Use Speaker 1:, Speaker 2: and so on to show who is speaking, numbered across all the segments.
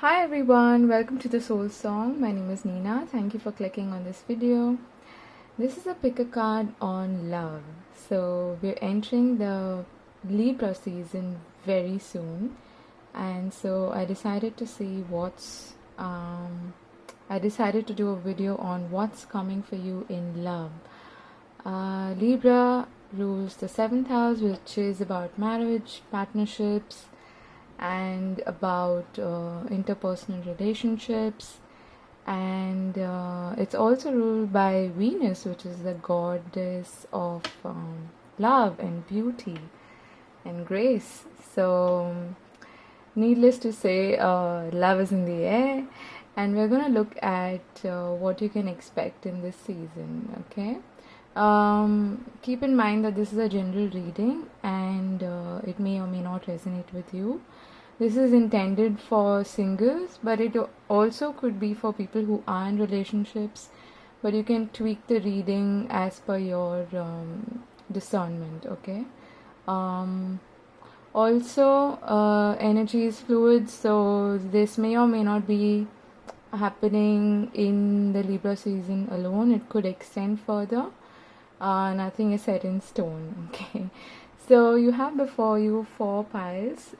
Speaker 1: Hi everyone, welcome to the Soul Song. My name is Nina. Thank you for clicking on this video. This is a pick a card on love. So we're entering the Libra season very soon, and so I decided to see I decided to do a video on what's coming for you in love. Libra rules the 7th house, which is about marriage, partnerships, and about interpersonal relationships, and it's also ruled by Venus, which is the goddess of love and beauty and grace. So needless to say, love is in the air, and we're going to look at what you can expect in this season. Okay, keep in mind that this is a general reading, and it may or may not resonate with you. This is intended for singles, but it also could be for people who are in relationships, but you can tweak the reading as per your discernment. Okay, also energy is fluid, so this may or may not be happening in the Libra season alone. It could extend further. Nothing is set in stone. Okay, so you have before you 4 piles.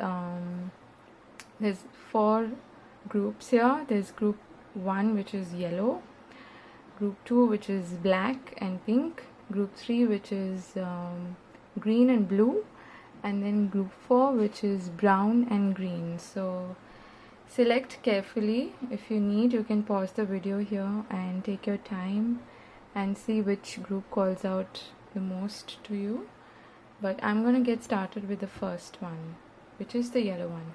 Speaker 1: There's 4 groups here. There's group 1, which is yellow, group 2, which is black and pink, group 3, which is green and blue, and then group 4, which is brown and green. So select carefully. If you need, you can pause the video here and take your time and see which group calls out the most to you. But I'm going to get started with the first one, which is the yellow one.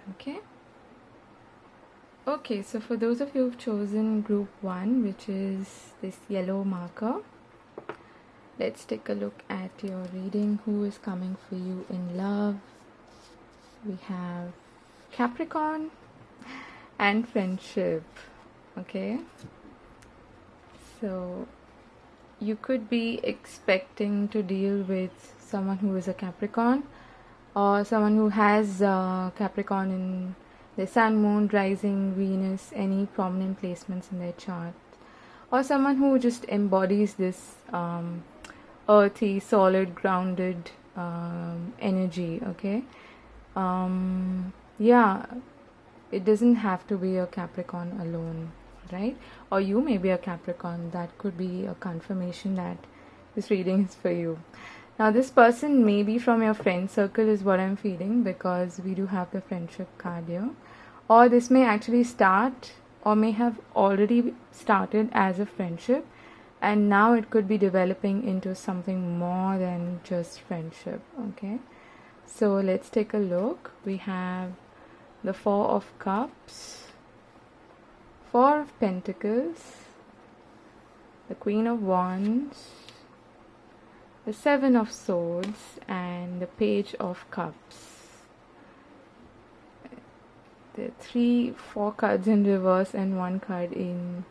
Speaker 1: Okay, so for those of you who've chosen group 1, which is this yellow marker, let's take a look at your reading. Who is coming for you in love? We have Capricorn and friendship. Okay, so you could be expecting to deal with someone who is a Capricorn, or someone who has Capricorn in the Sun, Moon, Rising, Venus, any prominent placements in their chart, or someone who just embodies this earthy, solid, grounded energy. Okay, yeah, it doesn't have to be a Capricorn alone, right? Or you may be a Capricorn. That could be a confirmation that this reading is for you. Now, this person may be from your friend circle is what I'm feeling, because we do have the friendship card here. Or this may actually start or may have already started as a friendship, and now it could be developing into something more than just friendship. Okay, so let's take a look. We have the 4 of Cups, 4 of Pentacles, the Queen of Wands, the 7 of Swords, and the Page of Cups. There are 4 cards in reverse and 1 card in.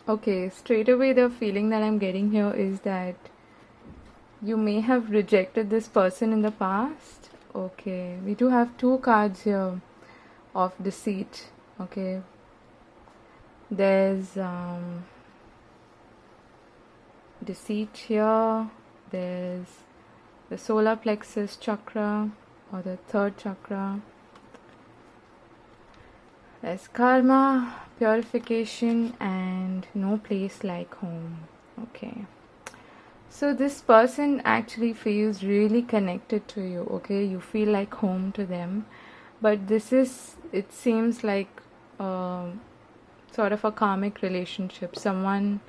Speaker 1: Okay, straight away the feeling that I'm getting here is that you may have rejected this person in the past. Okay, we do have 2 cards here of deceit. Okay, there's deceit here. There's the solar plexus chakra, or the 3rd chakra. There's karma, purification, and no place like home. Okay, so this person actually feels really connected to you. Okay, you feel like home to them, but it seems like sort of a karmic relationship. Someone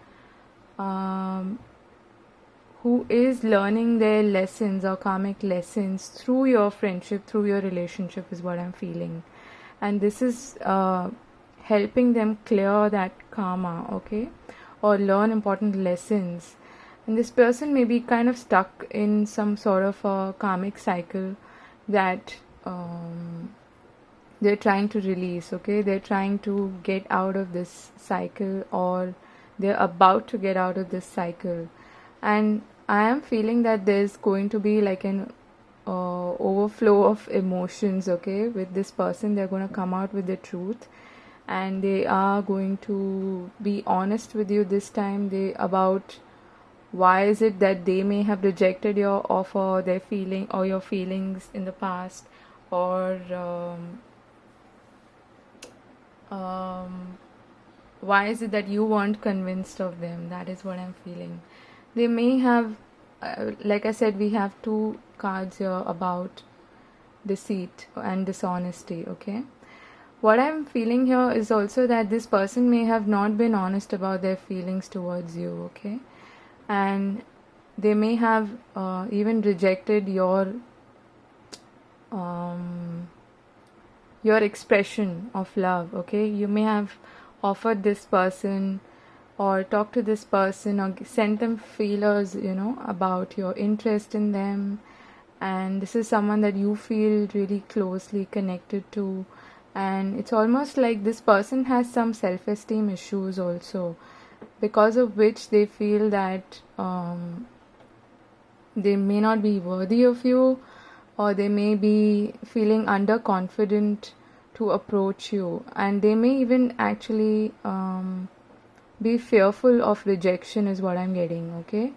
Speaker 1: who is learning their lessons or karmic lessons through your friendship, through your relationship, is what I'm feeling. And this is helping them clear that karma, okay, or learn important lessons. And this person may be kind of stuck in some sort of a karmic cycle that they're trying to release. Okay, they're trying to get out of this cycle, or they're about to get out of this cycle. And I am feeling that there's going to be like an overflow of emotions, okay? With this person, they're going to come out with the truth, and they are going to be honest with you this time about why is it that they may have rejected your offer, their feeling or your feelings in the past, or why is it that you weren't convinced of them. That is what I'm feeling. They may have, like I said, we have two cards here about deceit and dishonesty, okay? What I'm feeling here is also that this person may have not been honest about their feelings towards you, okay? And they may have even rejected your expression of love, okay? You may have offered this person or talked to this person or sent them feelers, about your interest in them, and this is someone that you feel really closely connected to, and it's almost like this person has some self-esteem issues also, because of which they feel that they may not be worthy of you, or they may be feeling underconfident to approach you, and they may even actually be fearful of rejection is what I'm getting, okay?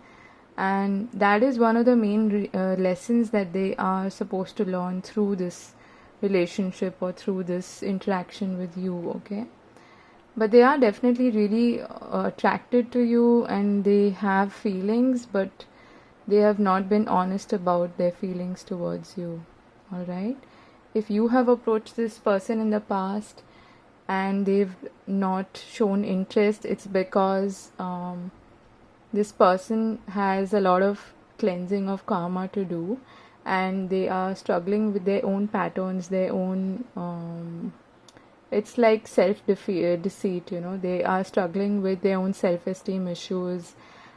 Speaker 1: And that is one of the main lessons that they are supposed to learn through this relationship or through this interaction with you, okay? But they are definitely really attracted to you, and they have feelings, but they have not been honest about their feelings towards you, alright? If you have approached this person in the past and they've not shown interest, it's because this person has a lot of cleansing of karma to do, and they are struggling with their own patterns, their own it's like self-deceit, they are struggling with their own self-esteem issues,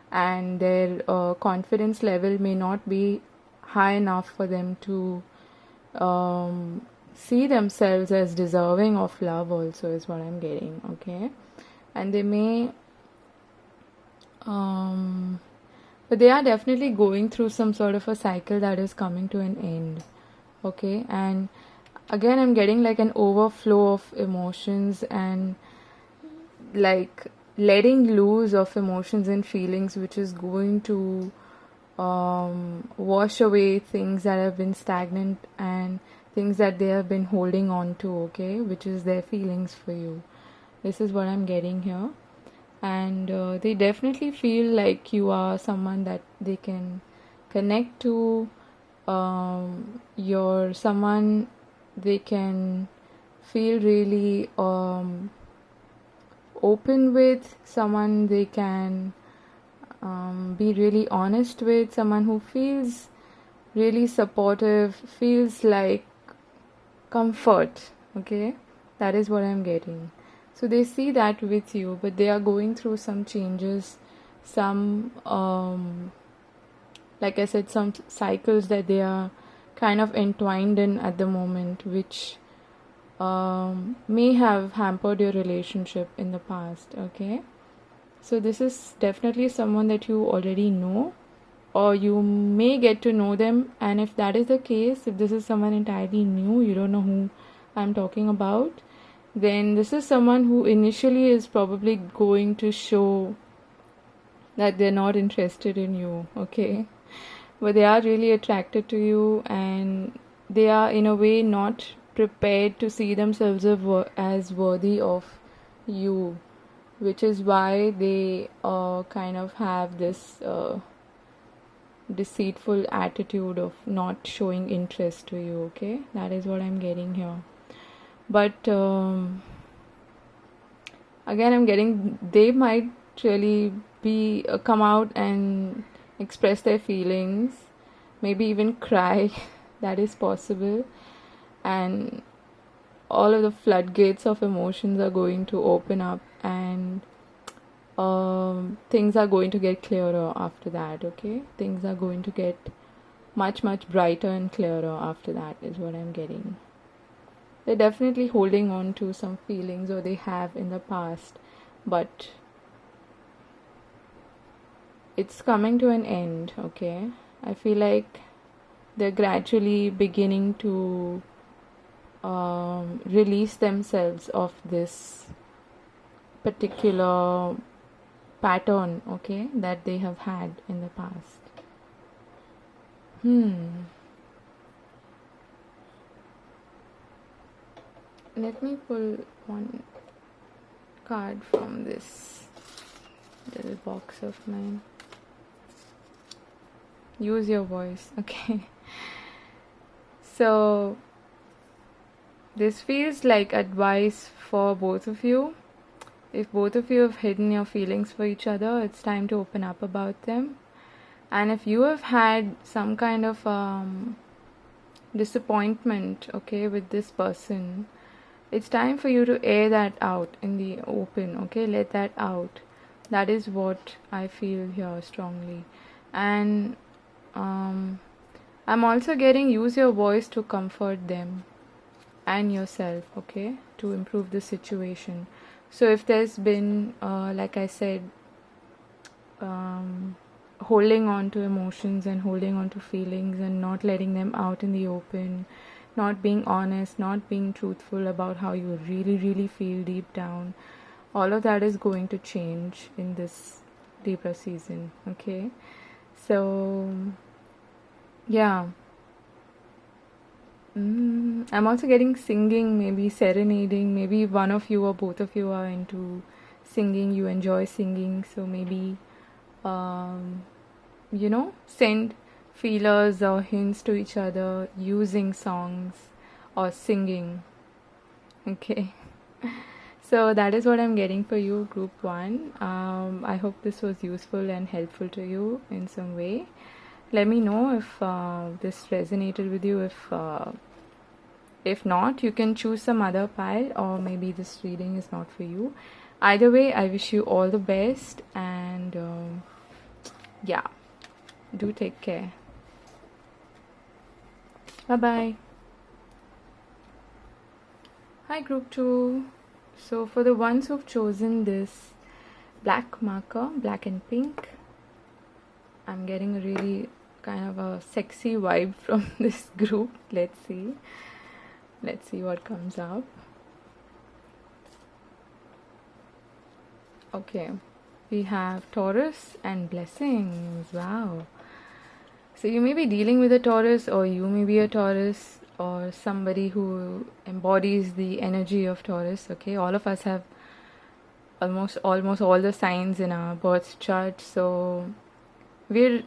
Speaker 1: and their confidence level may not be high enough for them to see themselves as deserving of love also, is what I'm getting, okay? And they may but they are definitely going through some sort of a cycle that is coming to an end, okay? And again, I'm getting like an overflow of emotions, and like letting loose of emotions and feelings, which is going to wash away things that have been stagnant and things that they have been holding on to, okay? Which is their feelings for you. This is what I'm getting here. And they definitely feel like you are someone that they can connect to, you're someone they can feel really open with, someone they can be really honest with, someone who feels really supportive, feels like comfort, okay? That is what I'm getting. So they see that with you, but they are going through some changes, some like I said, some cycles that they are kind of entwined in at the moment, which may have hampered your relationship in the past, okay? So this is definitely someone that you already know, or you may get to know them. And if that is the case, if this is someone entirely new, you don't know who I'm talking about, then this is someone who initially is probably going to show that they're not interested in you, okay? But they are really attracted to you, and they are in a way not prepared to see themselves as worthy of you, which is why they kind of have this deceitful attitude of not showing interest to you, okay? That is what I'm getting here. But again, I'm getting they might really be come out and express their feelings, maybe even cry. That is possible, and all of the floodgates of emotions are going to open up, and things are going to get clearer after that, okay? Things are going to get much brighter and clearer after that, is what I'm getting. They're definitely holding on to some feelings, or they have in the past, but it's coming to an end, okay? I feel like they're gradually beginning to release themselves of this particular pattern, okay, that they have had in the past. Let me pull one card from this little box of mine. Use your voice, okay. So this feels like advice for both of you. If both of you have hidden your feelings for each other, it's time to open up about them. And if you have had some kind of disappointment, okay, with this person, it's time for you to air that out in the open, okay? Let that out. That is what I feel here strongly. And I'm also getting use your voice to comfort them and yourself, okay, to improve the situation. So if there's been, like I said, holding on to emotions and holding on to feelings and not letting them out in the open, not being honest, not being truthful about how you really, really feel deep down, all of that is going to change in this Libra season, okay? So, yeah. I'm also getting singing, maybe serenading, maybe one of you or both of you are into singing, you enjoy singing, so maybe, send feelers or hints to each other using songs or singing, okay? So that is what I'm getting for you, group 1. I hope this was useful and helpful to you in some way. Let me know if this resonated with you. If not, you can choose some other pile, or maybe this reading is not for you. Either way, I wish you all the best, and yeah, do take care. Bye-bye. Hi, group 2. So for the ones who've chosen this black marker, black and pink, I'm getting a really kind of a sexy vibe from this group. Let's see what comes up. Okay, we have Taurus and blessings. Wow. So you may be dealing with a Taurus, or you may be a Taurus, or somebody who embodies the energy of Taurus, okay? All of us have almost all the signs in our birth chart, so we're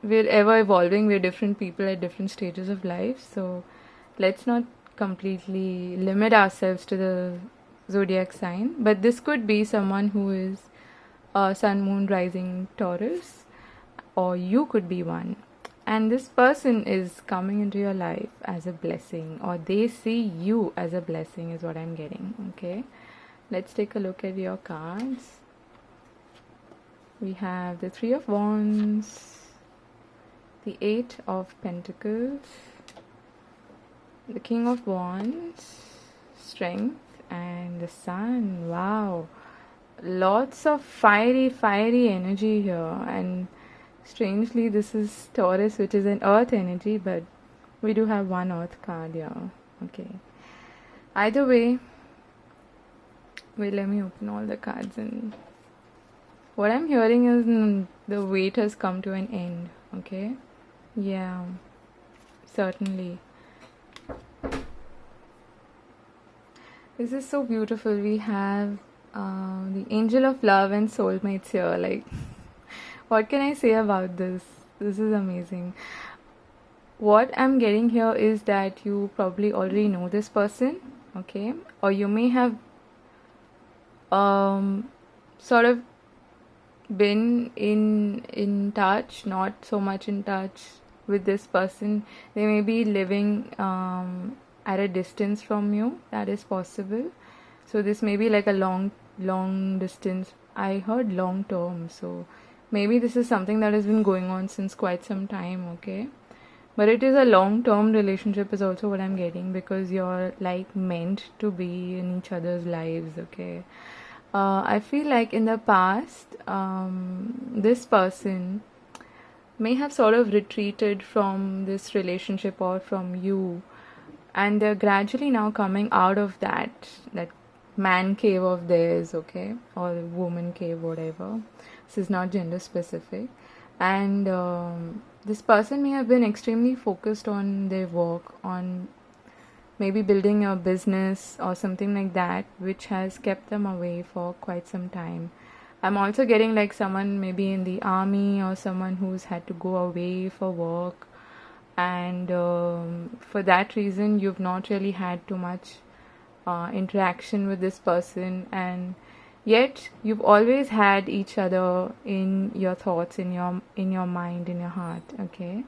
Speaker 1: ever evolving. We're different people at different stages of life, so let's not completely limit ourselves to the zodiac sign. But this could be someone who is sun, moon, rising Taurus, or you could be one, and this person is coming into your life as a blessing, or they see you as a blessing, is what I'm getting, okay? Let's take a look at your cards. We have the 3 of Wands, the 8 of Pentacles, the King of Wands, Strength, and the Sun. Wow, lots of fiery energy here. And strangely, this is Taurus, which is an earth energy, but we do have one earth card here, okay? Either way, wait, let me open all the cards, and what I'm hearing is the wait has come to an end, okay? Yeah, certainly. This is so beautiful. We have the Angel of Love and Soulmates here. Like, what can I say about this? This is amazing. What I'm getting here is that you probably already know this person, okay? Or you may have sort of been in touch, not so much in touch with this person. They may be living at a distance from you. That is possible. So this may be like a long distance. I heard long term, so maybe this is something that has been going on since quite some time, okay? But it is a long-term relationship is also what I'm getting, because you're like meant to be in each other's lives, okay? I feel like in the past, this person may have sort of retreated from this relationship or from you, and they're gradually now coming out of that man cave of theirs, okay, or woman cave, whatever. This is not gender specific. And this person may have been extremely focused on their work, on maybe building a business or something like that, which has kept them away for quite some time. I'm also getting like someone maybe in the army, or someone who's had to go away for work, and for that reason you've not really had too much interaction with this person, and yet you've always had each other in your thoughts, in your mind, in your heart, okay?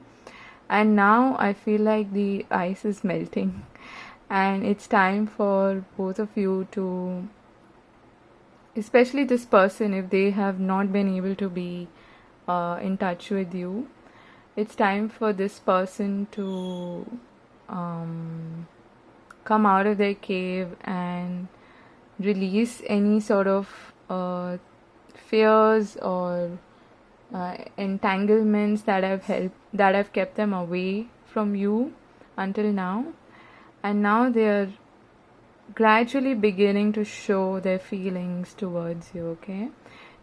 Speaker 1: And now I feel like the ice is melting and it's time for both of you to, especially this person, if they have not been able to be in touch with you, it's time for this person to come out of their cave and release any sort of fears or entanglements that have kept them away from you until now. And now they are gradually beginning to show their feelings towards you, okay?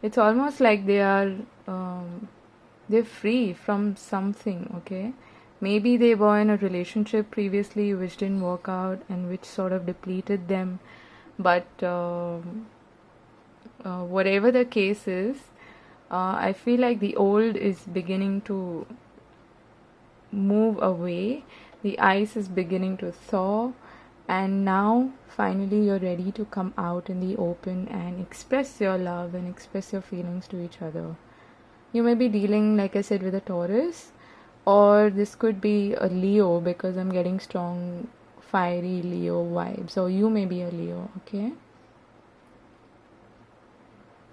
Speaker 1: It's almost like they're free from something, okay? Maybe they were in a relationship previously which didn't work out and which sort of depleted them, but whatever the case is, I feel like the old is beginning to move away, the ice is beginning to thaw, and now finally you're ready to come out in the open and express your love and express your feelings to each other. You may be dealing, like I said, with a Taurus, or this could be a Leo, because I'm getting strong fiery Leo vibes, so you may be a Leo, okay?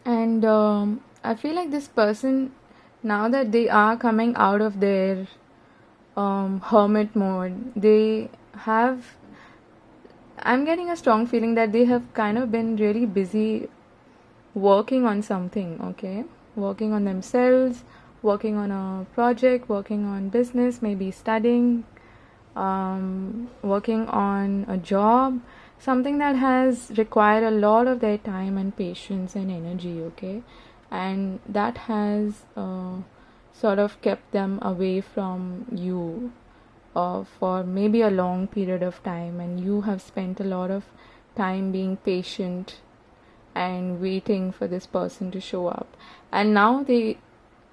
Speaker 1: And I feel like this person, now that they are coming out of their hermit mode, I'm getting a strong feeling that they have kind of been really busy working on something, okay? Working on themselves, working on a project, working on business, maybe studying, working on a job, something that has required a lot of their time and patience and energy, okay? And that has sort of kept them away from you for maybe a long period of time, and you have spent a lot of time being patient and waiting for this person to show up. And now they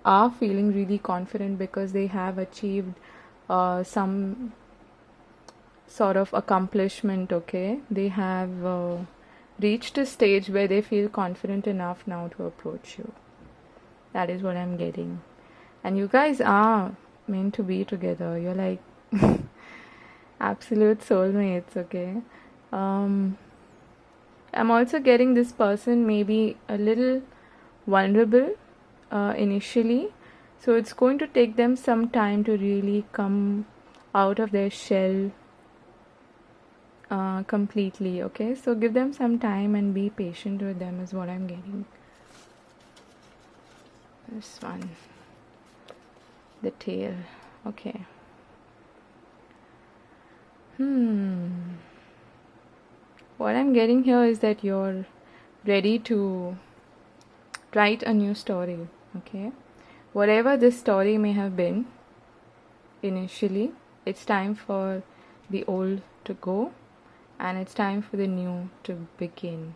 Speaker 1: are feeling really confident because they have achieved some sort of accomplishment, okay? They have reached a stage where they feel confident enough now to approach you. That is what I'm getting. And you guys are meant to be together. You're like absolute soulmates, okay? I'm also getting this person maybe a little vulnerable initially, so it's going to take them some time to really come out of their shell completely, okay? So give them some time and be patient with them is what I'm getting. This one, the tail, okay. What I'm getting here is that you're ready to write a new story, okay? Whatever this story may have been initially, it's time for the old to go and it's time for the new to begin.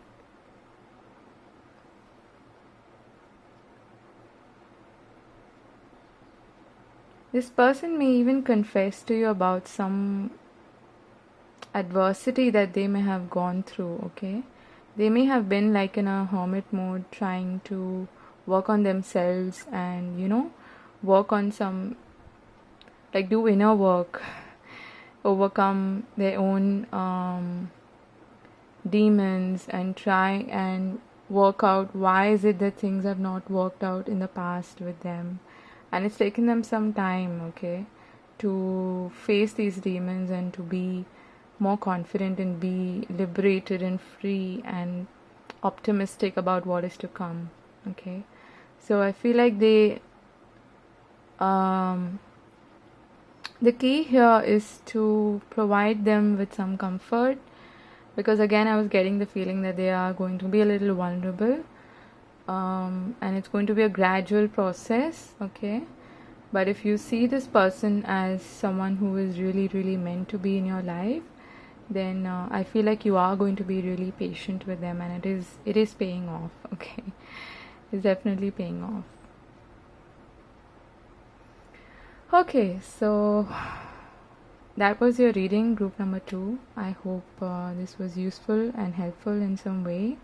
Speaker 1: This person may even confess to you about some adversity that they may have gone through, okay? They may have been like in a hermit mode, trying to work on themselves and, work on some, like do inner work, overcome their own demons and try and work out why is it that things have not worked out in the past with them. And it's taken them some time, okay, to face these demons and to be more confident and be liberated and free and optimistic about what is to come, okay? So I feel like they Um, the key here is to provide them with some comfort, because again I was getting the feeling that they are going to be a little vulnerable, and it's going to be a gradual process, okay? But if you see this person as someone who is really, really meant to be in your life, then I feel like you are going to be really patient with them, and it is paying off, okay? It's definitely paying off. Okay, so that was your reading, group number 2. I hope this was useful and helpful in some way.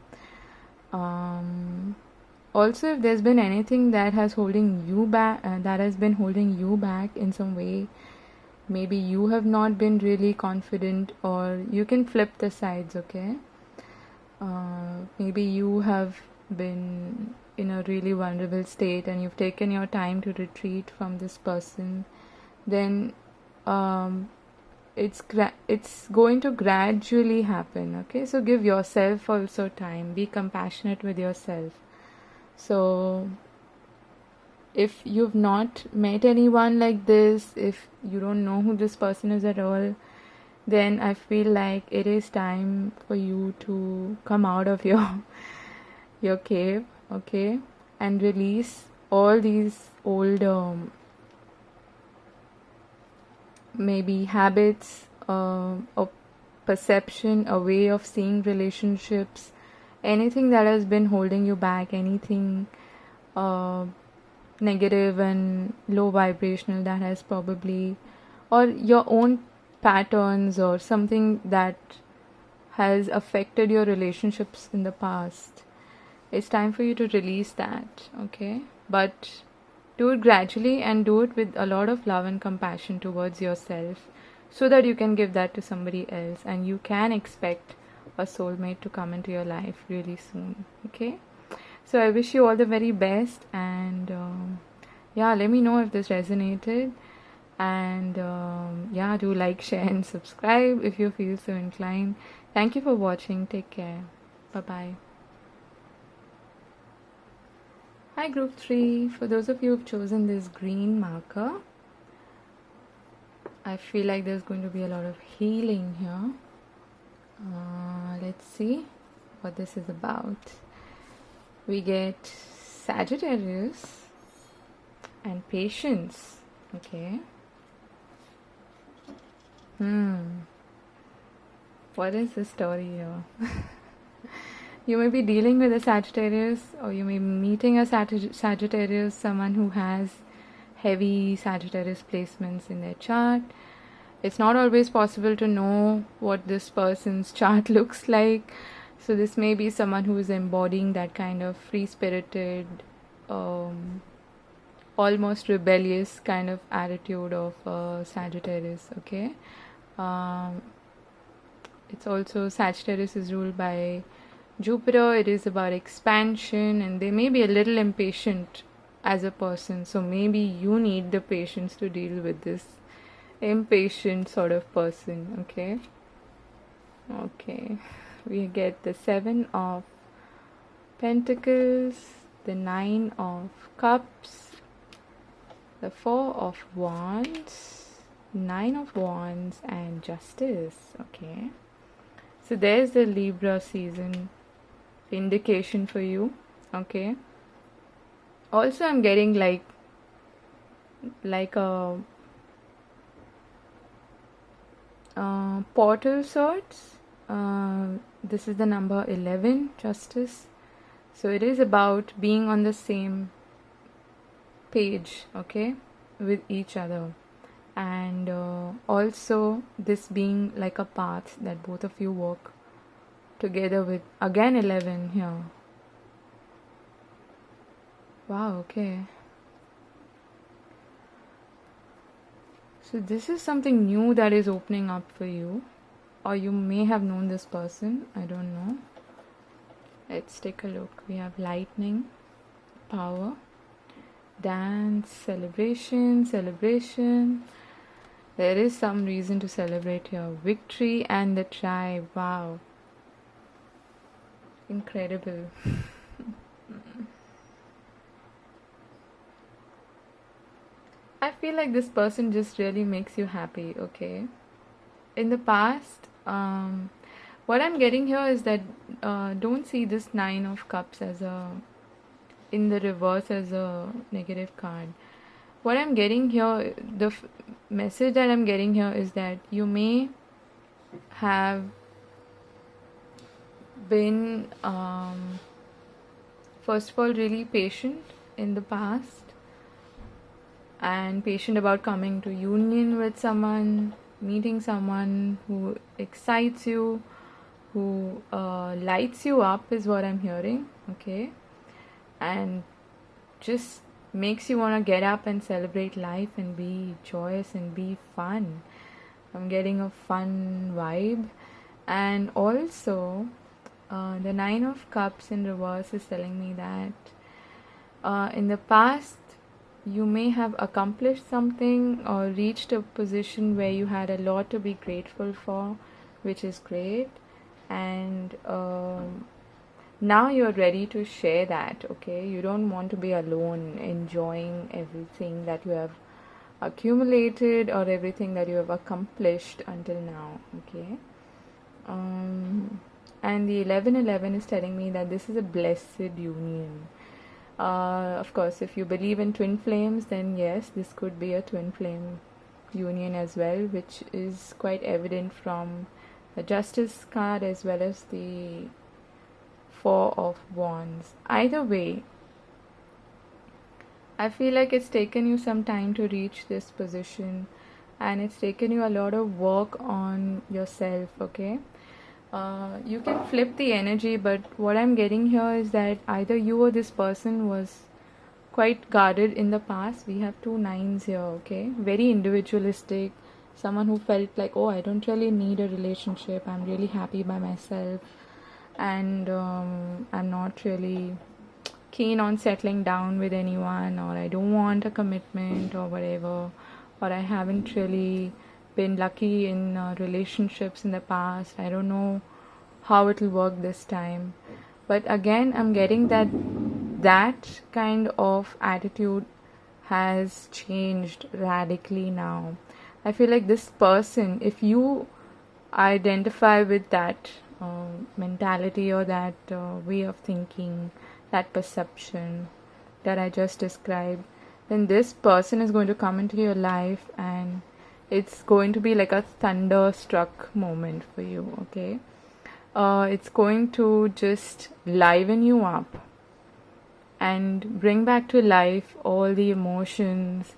Speaker 1: Also, if there's been anything that has holding you back, that has been holding you back in some way, maybe you have not been really confident, or you can flip the sides, okay? Maybe you have been in a really vulnerable state and you've taken your time to retreat from this person, then it's going to gradually happen, okay? So give yourself also time, be compassionate with yourself. So if you've not met anyone like this, if you don't know who this person is at all, then I feel like it is time for you to come out of your cave, okay, and release all these old maybe habits, a perception, a way of seeing relationships, anything that has been holding you back, anything negative and low vibrational that has probably, or your own patterns or something that has affected your relationships in the past. It's time for you to release that, okay? But do it gradually and do it with a lot of love and compassion towards yourself, so that you can give that to somebody else, and you can expect a soulmate to come into your life really soon, okay? So I wish you all the very best, and yeah, let me know if this resonated, and yeah, do like, share and subscribe if you feel so inclined. Thank you for watching. Take care. Bye bye. Hi group 3, for those of you who've chosen this green marker, I feel like there's going to be a lot of healing here. Let's see what this is about. We get Sagittarius and patience, okay? What is the story here? You may be dealing with a Sagittarius, or you may be meeting a Sagittarius, someone who has heavy Sagittarius placements in their chart. It's not always possible to know what this person's chart looks like. So this may be someone who is embodying that kind of free-spirited, almost rebellious kind of attitude of Sagittarius, okay? It's also, Sagittarius is ruled by Jupiter. It is about expansion, and they may be a little impatient as a person. So maybe you need the patience to deal with this impatient sort of person, okay? Okay, we get the 7 of Pentacles, the 9 of Cups, the 4 of Wands, 9 of Wands, and Justice, okay? So there's the Libra season indication for you, okay? Also, I'm getting like a portal sorts. This is the number 11, Justice. So it is about being on the same page, okay, with each other. And also this being like a path that both of you walk together with. Again 11 here. Wow, okay. So this is something new that is opening up for you, or you may have known this person, I don't know. Let's take a look. We have lightning, power, dance, celebration. There is some reason to celebrate here. Victory and the tribe. Wow. Incredible. I feel like this person just really makes you happy, okay? In the past, what I'm getting here is that don't see this Nine of Cups as in the reverse as a negative card. What I'm getting here, message that I'm getting here is that you may have been, first of all, really patient in the past and patient about coming to union with someone, meeting someone who excites you, who lights you up, is what I'm hearing, okay? And just makes you want to get up and celebrate life and be joyous and be fun. I'm getting a fun vibe. And also, the Nine of Cups in reverse is telling me that in the past, you may have accomplished something or reached a position where you had a lot to be grateful for, which is great. And now you're ready to share that, okay? You don't want to be alone enjoying everything that you have accumulated or everything that you have accomplished until now, okay? And the 1111 is telling me that this is a blessed union. Of course, if you believe in twin flames, then yes, this could be a twin flame union as well, which is quite evident from the Justice card as well as the Four of Wands. Either way, I feel like it's taken you some time to reach this position, and it's taken you a lot of work on yourself, okay? You can flip the energy, but what I'm getting here is that either you or this person was quite guarded in the past. We have two nines here, okay? Very individualistic. Someone who felt like, oh, I don't really need a relationship. I'm really happy by myself. And I'm not really keen on settling down with anyone, or I don't want a commitment or whatever, or I haven't really been lucky in relationships in the past. I don't know how it'll work this time. But again, I'm getting that kind of attitude has changed radically now. I feel like this person, if you identify with that mentality or that way of thinking, that perception that I just described, then this person is going to come into your life and it's going to be like a thunderstruck moment for you, okay? It's going to just liven you up and bring back to life all the emotions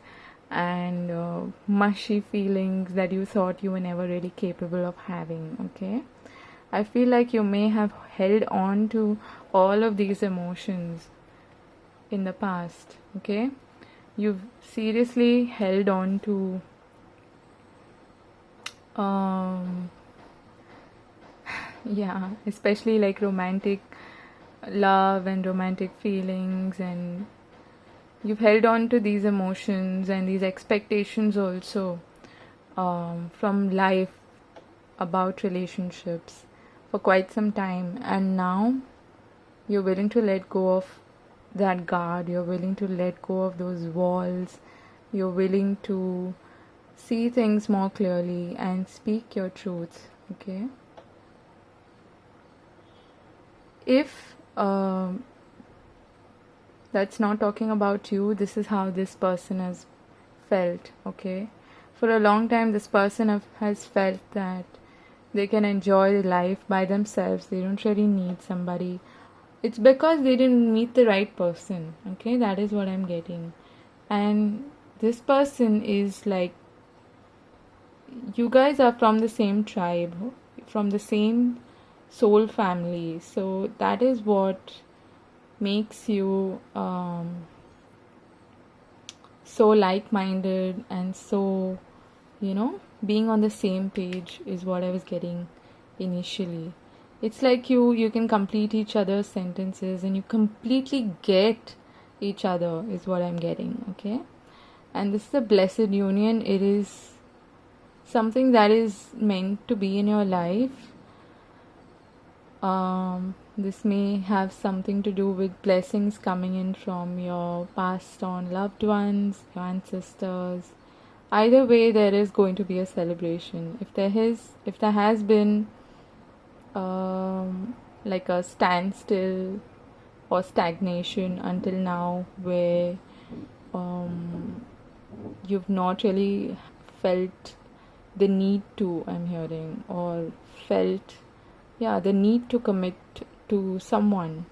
Speaker 1: and mushy feelings that you thought you were never really capable of having, okay? I feel like you may have held on to all of these emotions in the past, okay? You've seriously held on to yeah, especially like romantic love and romantic feelings, and you've held on to these emotions and these expectations also from life about relationships for quite some time, and now you're willing to let go of that guard, you're willing to let go of those walls, you're willing to see things more clearly and speak your truth, okay? If that's not talking about you, this is how this person has felt, okay? For a long time, this person has felt that they can enjoy life by themselves. They don't really need somebody. It's because they didn't meet the right person, okay? That is what I'm getting. And this person is like, you guys are from the same tribe, from the same soul family. So that is what makes you so like-minded and so, being on the same page is what I was getting initially. It's like you can complete each other's sentences and you completely get each other is what I'm getting, okay? And this is a blessed union. It is something that is meant to be in your life. This may have something to do with blessings coming in from your passed on loved ones, your ancestors. Either way, there is going to be a celebration. If there has been like a standstill or stagnation until now, where you've not really felt the need to, I'm hearing, or felt, yeah, the need to commit to someone,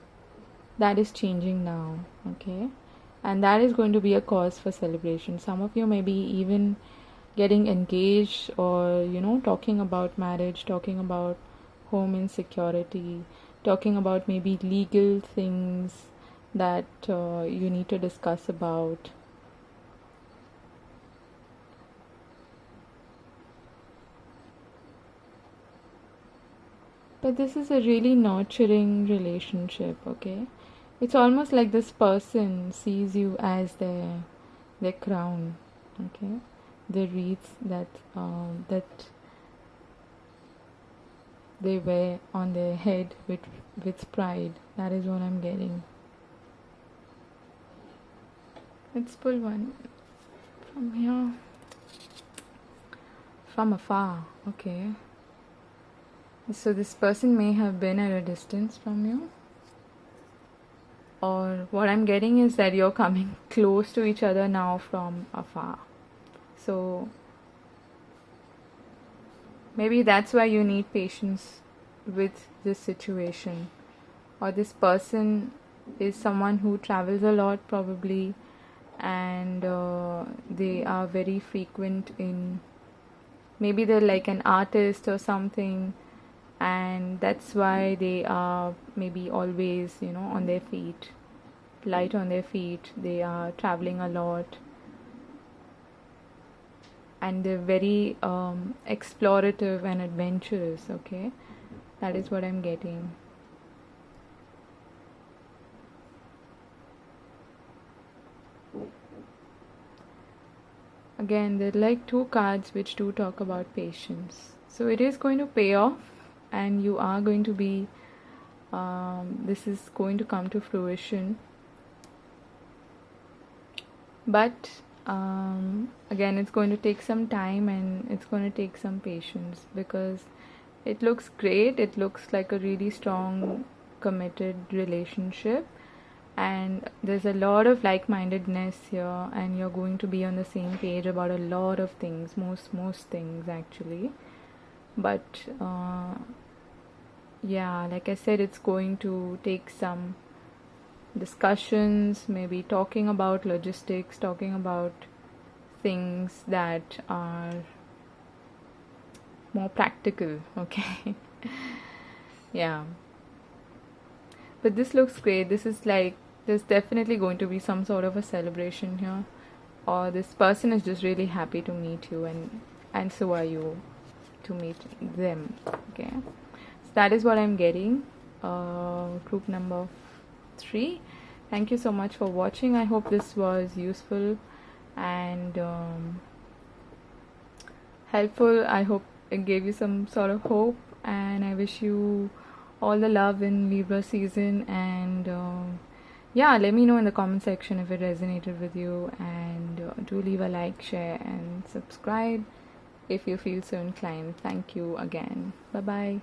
Speaker 1: that is changing now, okay? And that is going to be a cause for celebration. Some of you may be even getting engaged, or talking about marriage, talking about home insecurity, talking about maybe legal things that you need to discuss about. But this is a really nurturing relationship, okay? It's almost like this person sees you as their crown, okay? The wreath that they wear on their head with pride. That is what I'm getting. Let's pull one from here. From afar, okay. So this person may have been at a distance from you, or what I'm getting is that you're coming close to each other now from afar. So maybe that's why you need patience with this situation. Or this person is someone who travels a lot, probably, and they are very frequent in, maybe they're like an artist or something, and that's why they are maybe always on their feet, light on their feet. They are traveling a lot, and they're very explorative and adventurous, okay? That is what I'm getting. Again, there are like two cards which do talk about patience. So it is going to pay off, and you are going to be, this is going to come to fruition. But again, it's going to take some time, and it's going to take some patience, because it looks great. It looks like a really strong, committed relationship, and there's a lot of like-mindedness here, and you're going to be on the same page about a lot of things, most things actually. But yeah, like I said, it's going to take some discussions, maybe talking about logistics, talking about things that are more practical, okay? Yeah. But this looks great. This is like, there's definitely going to be some sort of a celebration here, or this person is just really happy to meet you, and so are you to meet them, okay? So that is what I'm getting. Group number 3. Thank you so much for watching. I hope this was useful and helpful. I hope it gave you some sort of hope, and I wish you all the love in Libra season. And yeah, let me know in the comment section if it resonated with you, and do leave a like, share, and subscribe if you feel so inclined. Thank you again. Bye bye.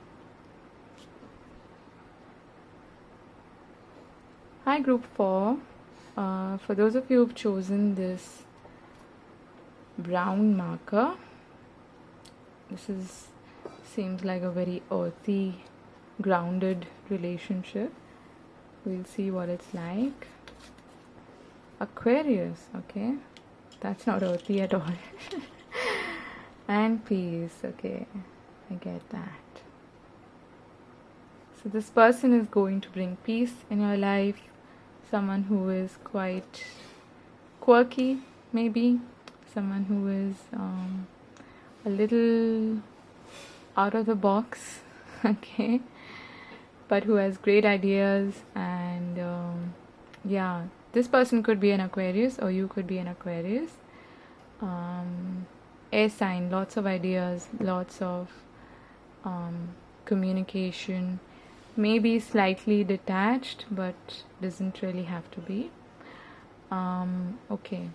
Speaker 1: Hi group 4. For those of you who've chosen this brown marker, this seems like a very earthy, grounded relationship. We'll see what it's like. Aquarius, okay, that's not earthy at all. And peace, okay, I get that. So this person is going to bring peace in your life. Someone who is quite quirky, maybe someone who is a little out of the box, okay, but who has great ideas. And yeah, this person could be an Aquarius, or you could be an Aquarius. Air sign, lots of ideas, lots of communication, may be slightly detached, but doesn't really have to be. Okay.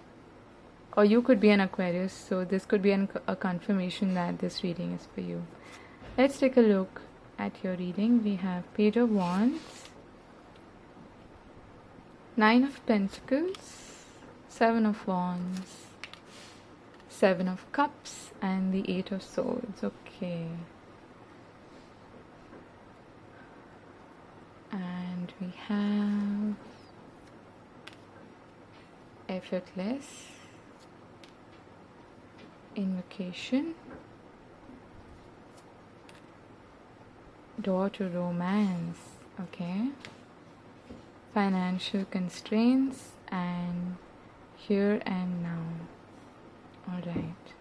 Speaker 1: Or you could be an Aquarius, so this could be a confirmation that this reading is for you. Let's take a look at your reading. We have Page of Wands, 9 of Pentacles, 7 of Wands, 7 of Cups, and the 8 of Swords. Okay. And we have Effortless, Invocation, Door to Romance, okay, Financial Constraints, and Here and Now. Alright.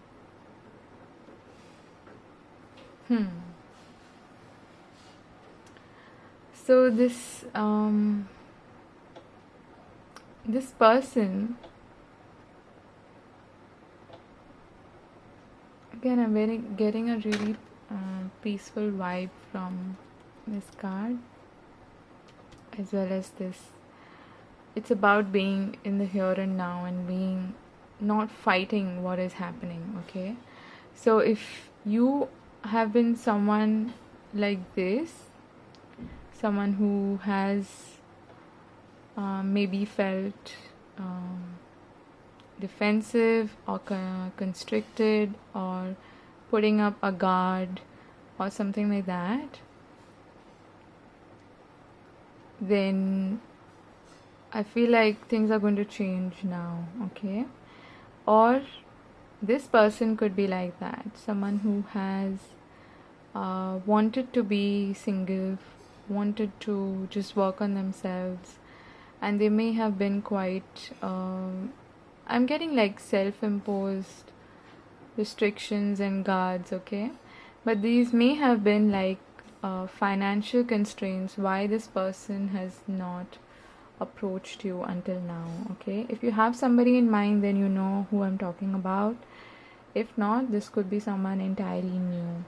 Speaker 1: So this this person, again, I'm getting a really peaceful vibe from this card, as well as this. It's about being in the here and now and being not fighting what is happening, okay? So if you have been someone like this, someone who has maybe felt defensive or constricted or putting up a guard or something like that, then I feel like things are going to change now, okay? Or this person could be like that, someone who has wanted to be single, wanted to just work on themselves, and they may have been quite I'm getting like self-imposed restrictions and guards, okay? But these may have been like financial constraints why this person has not approached you until now, okay? If you have somebody in mind, then you know who I'm talking about. If not, this could be someone entirely new.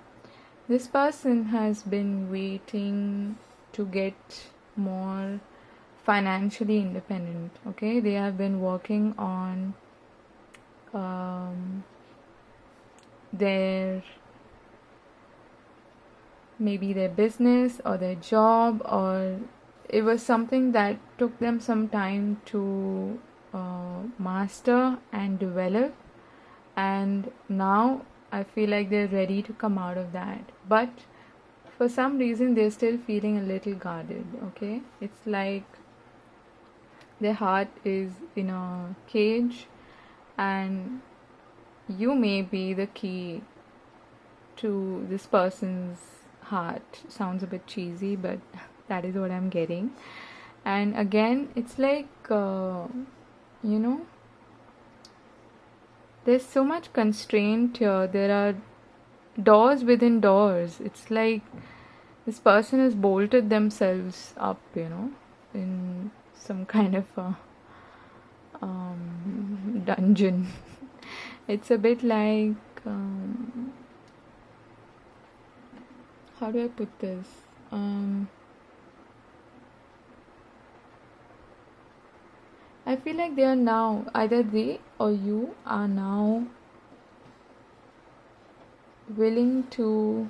Speaker 1: This person has been waiting to get more financially independent, okay? They have been working on maybe their business or their job, or it was something that took them some time to master and develop, and now I feel like they're ready to come out of that. But for some reason they're still feeling a little guarded, okay? It's like their heart is in a cage, and you may be the key to this person's heart. Sounds a bit cheesy, but that is what I'm getting. And again, it's like there's so much constraint here. There are doors within doors. It's like this person has bolted themselves up, in some kind of a dungeon. It's a bit like how do I put this? I feel like they are now, either they or you are now willing to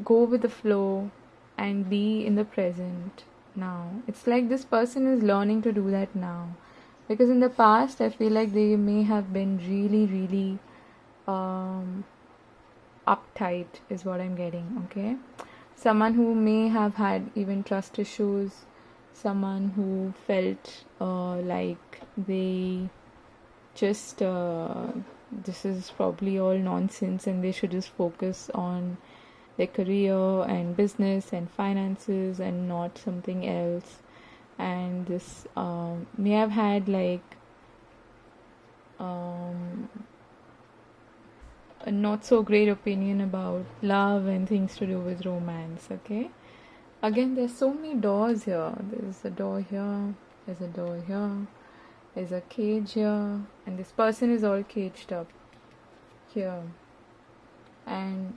Speaker 1: go with the flow and be in the present now. It's like this person is learning to do that now. Because in the past, I feel like they may have been really, really uptight is what I'm getting, okay? Someone who may have had even trust issues, someone who felt like they just this is probably all nonsense and they should just focus on their career and business and finances and not something else. And this may have had like a not so great opinion about love and things to do with romance, okay? Again, there's so many doors here. There's a door here, there's a door here, there's a cage here, and this person is all caged up here. And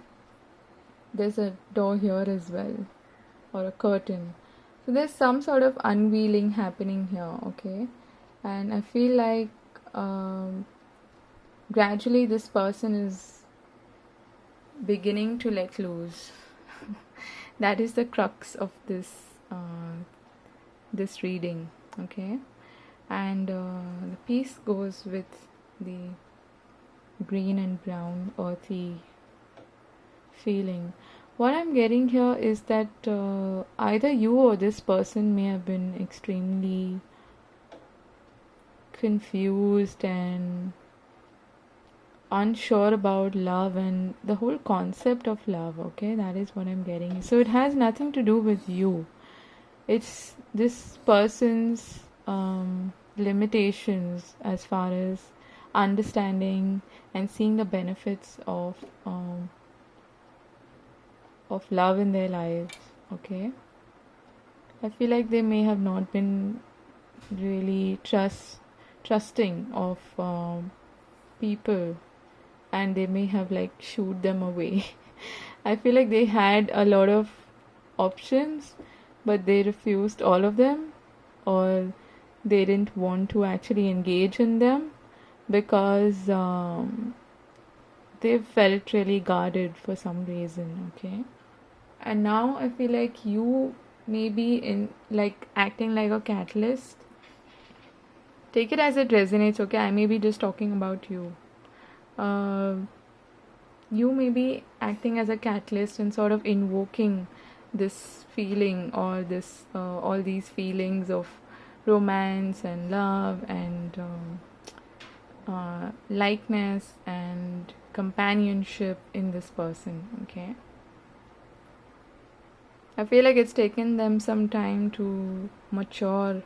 Speaker 1: there's a door here as well, or a curtain. So there's some sort of unveiling happening here, okay? And I feel like gradually this person is beginning to let loose. That is the crux of this reading, okay? And the piece goes with the green and brown earthy feeling. What I'm getting here is that either you or this person may have been extremely confused and unsure about love and the whole concept of love, okay? That is what I'm getting. So it has nothing to do with you. It's this person's limitations as far as understanding and seeing the benefits of love in their lives, okay? I feel like they may have not been really trusting of people, and they may have like shooed them away. I feel like they had a lot of options, but they refused all of them, or they didn't want to actually engage in them because they felt really guarded for some reason, okay? And now I feel like you may be in like acting like a catalyst. Take it as it resonates, okay? I may be just talking about you. You may be acting as a catalyst and sort of invoking this feeling, or this all these feelings of romance and love and likeness and companionship in this person, okay? I feel like it's taken them some time to mature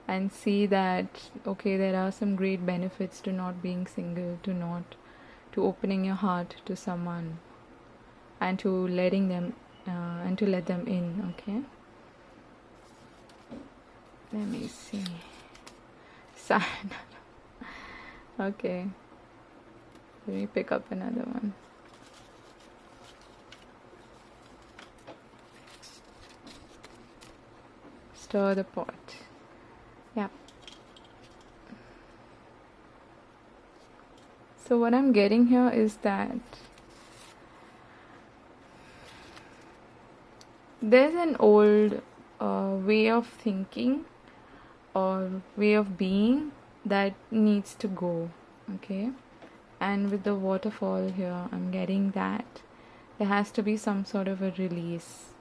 Speaker 1: and see that, okay, there are some great benefits to not being single, to opening your heart to someone, and to letting them and to let them in, okay? Let me see. Sad. Okay. Let me pick up another one. Stir the pot. Yeah. So what I'm getting here is that there's an old way of thinking or way of being that needs to go, okay? And with the waterfall here, I'm getting that there has to be some sort of a release,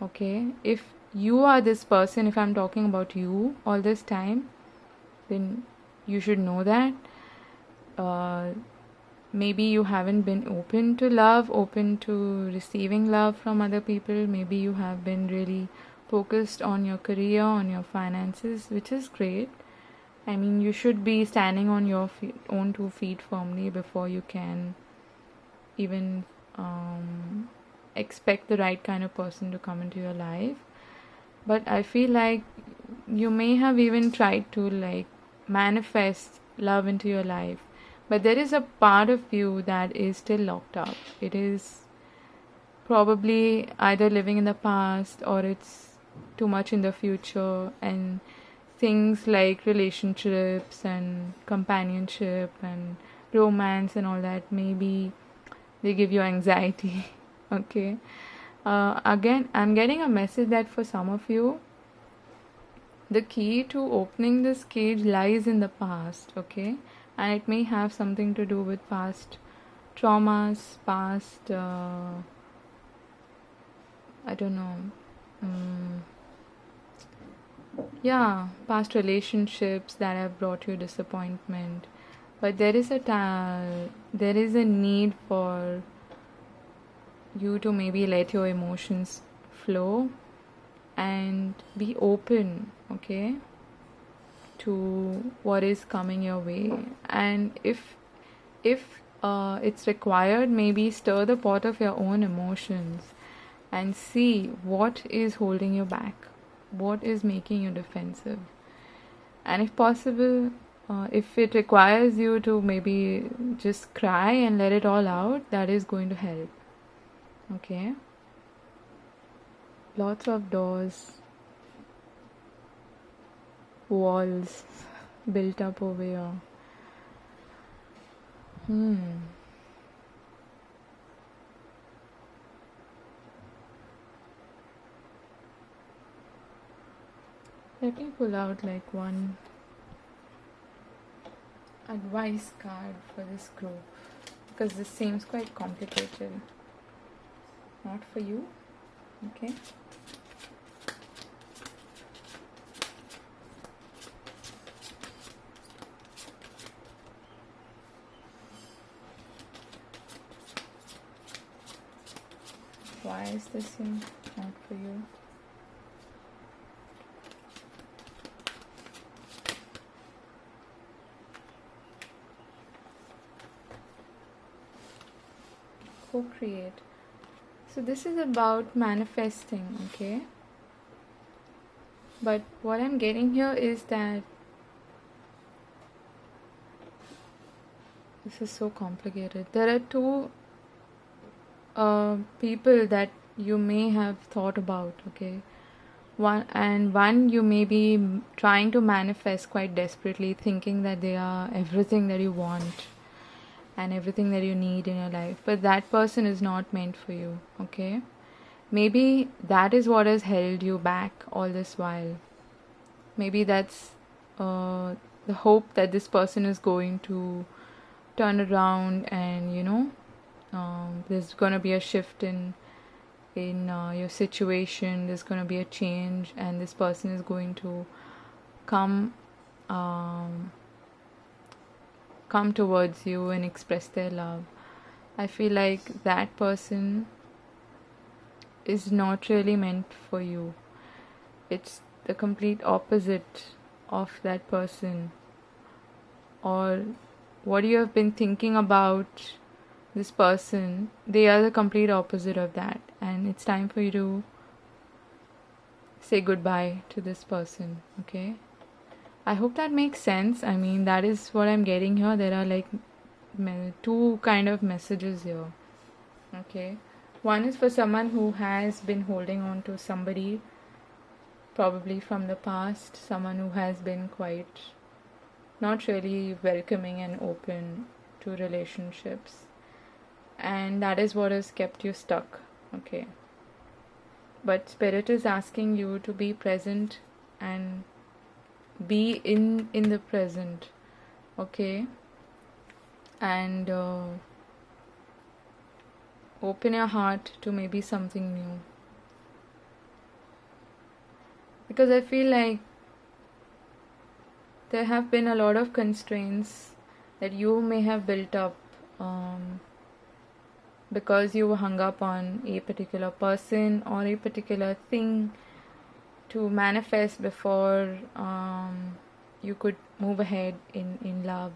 Speaker 1: okay? If you are this person, if I'm talking about you all this time, then you should know that maybe you haven't been open to love, open to receiving love from other people. Maybe you have been really focused on your career, on your finances, which is great. I mean, you should be standing on your own 2 feet firmly before you can even expect the right kind of person to come into your life. But I feel like you may have even tried to like manifest love into your life, but there is a part of you that is still locked up. It is probably either living in the past, or it's too much in the future, and things like relationships and companionship and romance and all that, maybe they give you anxiety. Okay. Again, I'm getting a message that for some of you, the key to opening this cage lies in the past, okay? And it may have something to do with past traumas, past, I don't know, past relationships that have brought you disappointment. But there is a need for you to maybe let your emotions flow and be open, okay, to what is coming your way. And if it's required, maybe stir the pot of your own emotions and see what is holding you back, what is making you defensive. And if possible, if it requires you to maybe just cry and let it all out, that is going to help. Okay, lots of doors, walls built up over here. Let me pull out like one advice card for this group, because this seems quite complicated. Not for you. Okay. Why is this here? Not for you. Co-create. So this is about manifesting, okay? But what I'm getting here is that this is so complicated. There are two people that you may have thought about, okay? One you may be trying to manifest quite desperately, thinking that they are everything that you want and everything that you need in your life, but that person is not meant for you, okay? Maybe that is what has held you back all this while. Maybe that's the hope that this person is going to turn around and, there's going to be a shift in your situation. There's going to be a change, and this person is going to come towards you and express their love. I feel like that person is not really meant for you. It's the complete opposite of that person, or what you have been thinking about this person. They are the complete opposite of that, and it's time for you to say goodbye to this person, okay? I hope that makes sense. I mean, that is what I'm getting here. There are like two kind of messages here, okay? One is for someone who has been holding on to somebody, probably from the past, someone who has been quite not really welcoming and open to relationships, and that is what has kept you stuck, okay? But Spirit is asking you to be present and be in the present, okay? And open your heart to maybe something new, because I feel like there have been a lot of constraints that you may have built up because you were hung up on a particular person or a particular thing to manifest before you could move ahead in love,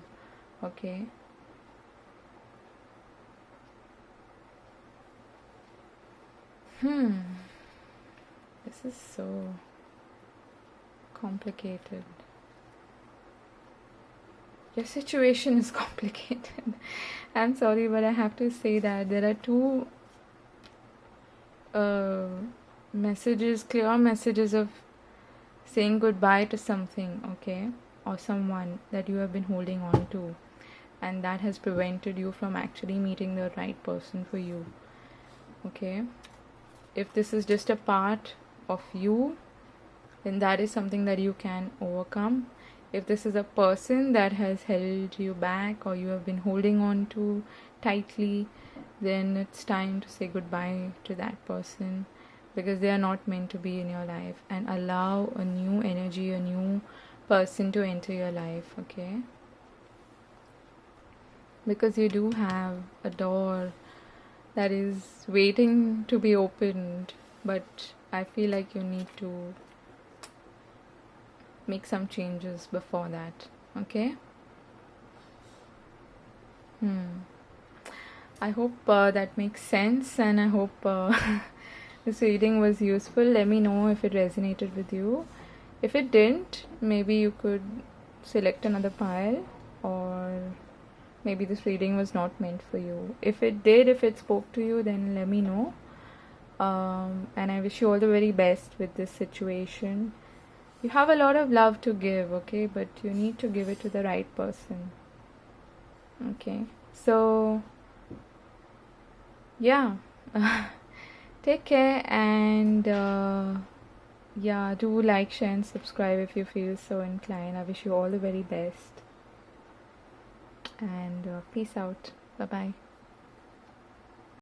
Speaker 1: okay? This is so complicated. Your situation is complicated. I'm sorry, but I have to say that there are two messages, clear messages of saying goodbye to something, okay, or someone that you have been holding on to, and that has prevented you from actually meeting the right person for you, okay? If this is just a part of you, then that is something that you can overcome. If this is a person that has held you back or you have been holding on to tightly, then it's time to say goodbye to that person, because they are not meant to be in your life, and allow a new energy, a new person to enter your life, okay? Because you do have a door that is waiting to be opened, but I feel like you need to make some changes before that, okay? I hope that makes sense, and I hope this reading was useful. Let me know if it resonated with you. If it didn't, maybe you could select another pile or maybe this reading was not meant for you. If it did, if it spoke to you, then let me know. And I wish you all the very best with this situation. You have a lot of love to give, okay, but you need to give it to the right person. Okay, so yeah, take care, and yeah, do like, share, and subscribe if you feel so inclined. I wish you all the very best, and peace out. Bye bye.